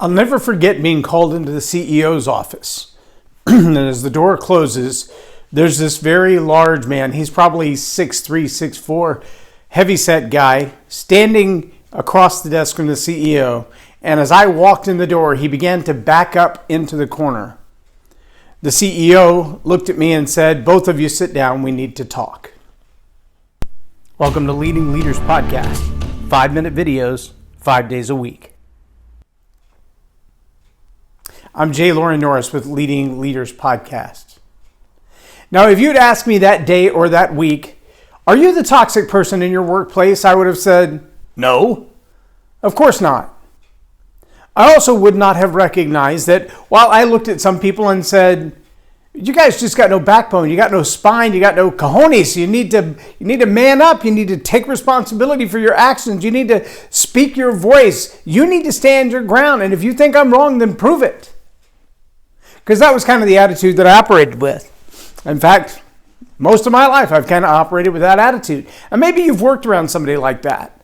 I'll never forget being called into the CEO's office. And as the door closes, there's this very large man. He's probably 6'3", 6'4", heavyset guy standing across the desk from the CEO. And as I walked in the door, he began to back up into the corner. The CEO looked at me and said, "Both of you sit down. We need to talk." Welcome to Leading Leaders Podcast. 5-minute videos, 5 days a week. I'm Loren Norris with Leading Leaders Podcast. Now, if you'd asked me that day or that week, are you the toxic person in your workplace? I would have said, no, of course not. I also would not have recognized that while I looked at some people and said, you guys just got no backbone, you got no spine, you got no cojones, you need to man up, you need to take responsibility for your actions, you need to speak your voice, you need to stand your ground, and if you think I'm wrong, then prove it. Because that was kind of the attitude that I operated with. In fact, most of my life I've kind of operated with that attitude. And maybe you've worked around somebody like that.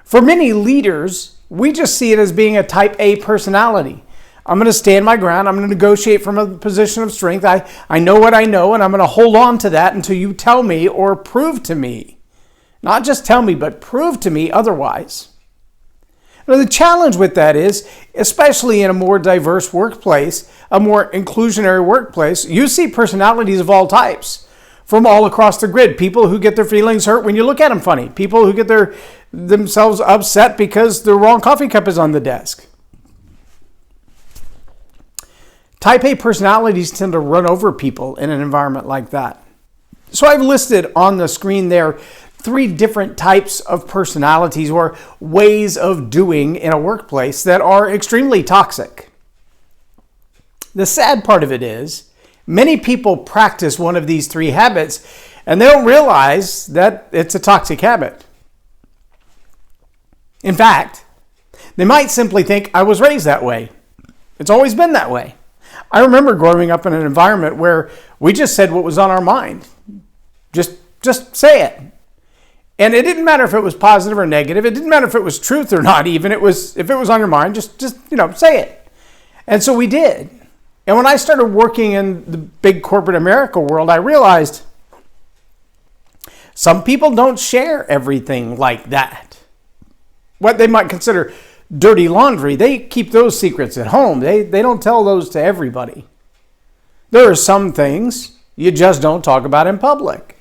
For many leaders, we just see it as being a type A personality. I'm going to stand my ground. I'm going to negotiate from a position of strength. I know what I know, and I'm going to hold on to that until you tell me or prove to me. Not just tell me, but prove to me otherwise. Now, the challenge with that is, especially in a more diverse workplace, a more inclusionary workplace, you see personalities of all types from all across the grid. People who get their feelings hurt when you look at them funny. People who get themselves upset because the wrong coffee cup is on the desk. Type A personalities tend to run over people in an environment like that. So I've listed on the screen there 3 different types of personalities or ways of doing in a workplace that are extremely toxic. The sad part of it is, many people practice one of these 3 habits and they don't realize that it's a toxic habit. In fact, they might simply think, I was raised that way. It's always been that way. I remember growing up in an environment where we just said what was on our mind. Just say it. And it didn't matter if it was positive or negative. It didn't matter if it was truth or not even. If it was on your mind, just say it. And so we did. And when I started working in the big corporate America world, I realized some people don't share everything like that. What they might consider dirty laundry, they keep those secrets at home. They don't tell those to everybody. There are some things you just don't talk about in public.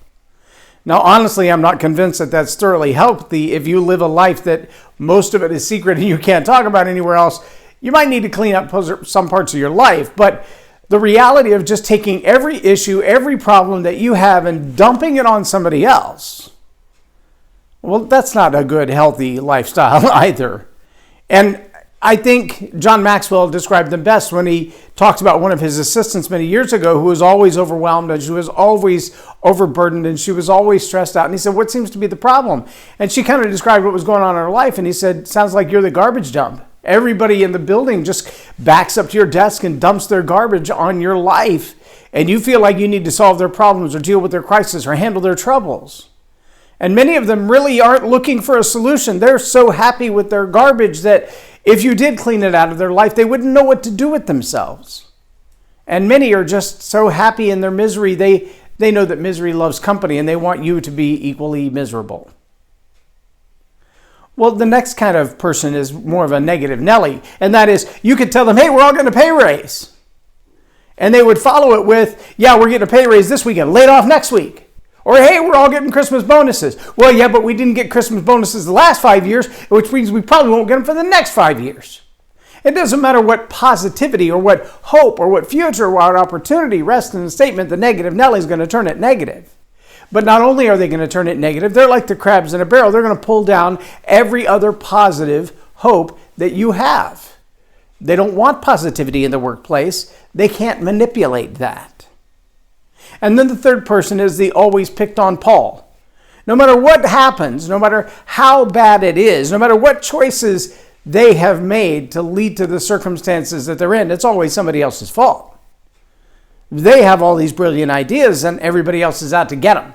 Now, honestly, I'm not convinced that that's thoroughly healthy. If you live a life that most of it is secret and you can't talk about anywhere else, you might need to clean up some parts of your life. But the reality of just taking every issue, every problem that you have and dumping it on somebody else, well, that's not a good, healthy lifestyle either. And I think John Maxwell described them best when he talked about one of his assistants many years ago who was always overwhelmed and she was always overburdened and she was always stressed out. And he said, what seems to be the problem? And she kind of described what was going on in her life. And he said, sounds like you're the garbage dump. Everybody in the building just backs up to your desk and dumps their garbage on your life. And you feel like you need to solve their problems or deal with their crisis or handle their troubles. And many of them really aren't looking for a solution. They're so happy with their garbage that if you did clean it out of their life, they wouldn't know what to do with themselves. And many are just so happy in their misery, they know that misery loves company and they want you to be equally miserable. Well, the next kind of person is more of a negative Nellie, and that is you could tell them, hey, we're all getting a pay raise. And they would follow it with, yeah, we're getting a pay raise this weekend, laid off next week. Or, hey, we're all getting Christmas bonuses. Well, yeah, but we didn't get Christmas bonuses the last 5 years, which means we probably won't get them for the next 5 years. It doesn't matter what positivity or what hope or what future or what opportunity rests in the statement, the negative Nellie is going to turn it negative. But not only are they going to turn it negative, they're like the crabs in a barrel. They're going to pull down every other positive hope that you have. They don't want positivity in the workplace. They can't manipulate that. And then the third person is the always picked on Paul. No matter what happens, no matter how bad it is, no matter what choices they have made to lead to the circumstances that they're in, it's always somebody else's fault. They have all these brilliant ideas and everybody else is out to get them.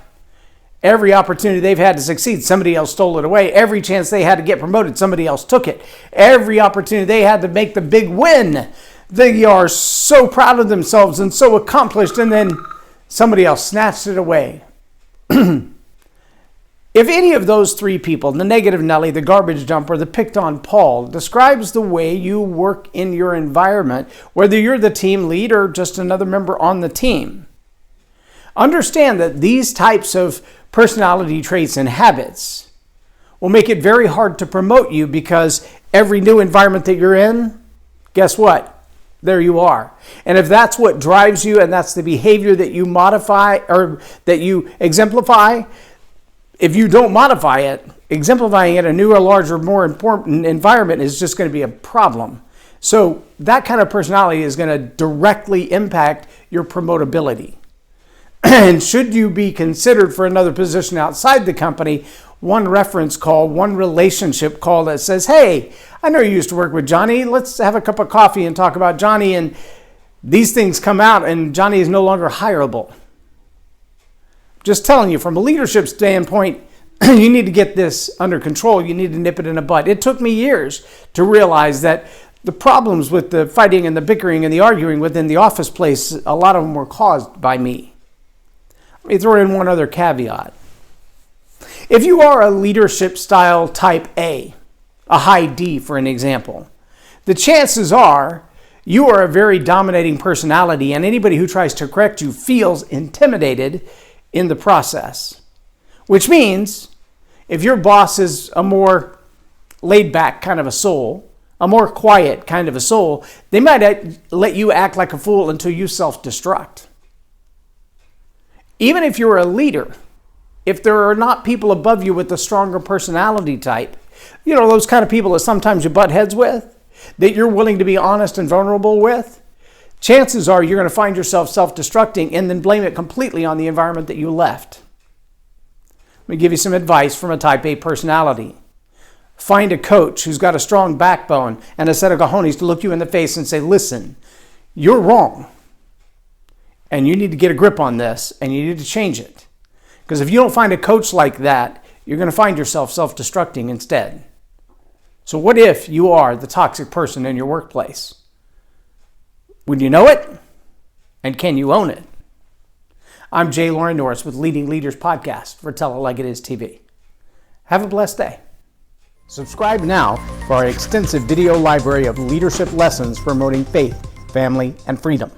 Every opportunity they've had to succeed, somebody else stole it away. Every chance they had to get promoted, somebody else took it. Every opportunity they had to make the big win, they are so proud of themselves and so accomplished, and then somebody else snatched it away. If any of those three people, the negative Nellie, the garbage dumper, the picked on Paul, describes the way you work in your environment, whether you're the team lead or just another member on the team, understand that these types of personality traits and habits will make it very hard to promote you, because every new environment that you're in, guess what? There you are. And if that's what drives you and that's the behavior that you modify or that you exemplify, if you don't modify it, exemplifying it in a newer, larger, more important environment is just going to be a problem. So that kind of personality is going to directly impact your promotability. And should you be considered for another position outside the company, one reference call, one relationship call that says, hey, I know you used to work with Johnny. Let's have a cup of coffee and talk about Johnny. And these things come out and Johnny is no longer hireable. Just telling you, from a leadership standpoint, you need to get this under control. You need to nip it in the bud. It took me years to realize that the problems with the fighting and the bickering and the arguing within the office place, a lot of them were caused by me. Let me throw in one other caveat. If you are a leadership style type A high D for an example, the chances are you are a very dominating personality, and anybody who tries to correct you feels intimidated in the process. Which means if your boss is a more laid back kind of a soul, a more quiet kind of a soul, they might let you act like a fool until you self-destruct. Even if you're a leader, if there are not people above you with a stronger personality type, those kind of people that sometimes you butt heads with, that you're willing to be honest and vulnerable with, chances are you're going to find yourself self-destructing and then blame it completely on the environment that you left. Let me give you some advice from a type A personality. Find a coach who's got a strong backbone and a set of cojones to look you in the face and say, listen, you're wrong. And you need to get a grip on this and you need to change it. Because if you don't find a coach like that, you're going to find yourself self-destructing instead. So what if you are the toxic person in your workplace? Would you know it? And can you own it? I'm Loren Norris with Leading Leaders Podcast for Tell It Like It Is TV. Have a blessed day. Subscribe now for our extensive video library of leadership lessons promoting faith, family, and freedom.